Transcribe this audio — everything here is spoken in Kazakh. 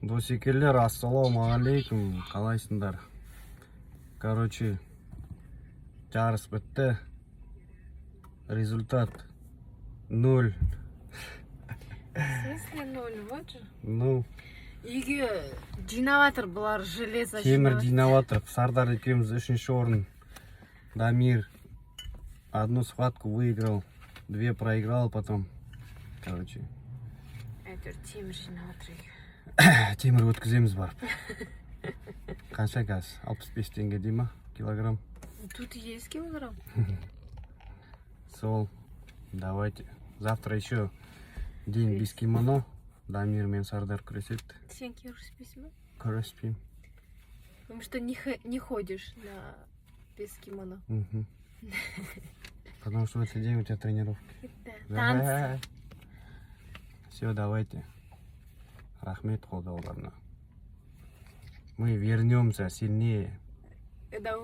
Досекелер, ассалаумағалейкум, қалайсыңдар? Короче, жарыс бітті. Результат 0. В смысле 0? Вот же. Ну, Үйге жинаватыр бұлар железо темір жинаватыр. жинаватыр. Сардар екеуміз 3-ші орын. Дамир одну схватку выиграл, 2 проиграл потом. Короче, Әйтеуір темір жинаватыр үйге. темір өткіземіз барып. Қанша газ? 65 теңге дей ма? Килограмм. Тут есть килограмм. Сол, давайте. Завтра еще день без кимоно. Дамир мен Сардар күреседі. Сен көріспейсің ба? Күреспеймін. Потому что не ходишь на без кимоно. Мгм. Потому что в этот день у тебя тренировки. Да. Танцы. Все, давайте. Рахмет қолдауларына. Мы вернемся сильнее. Да.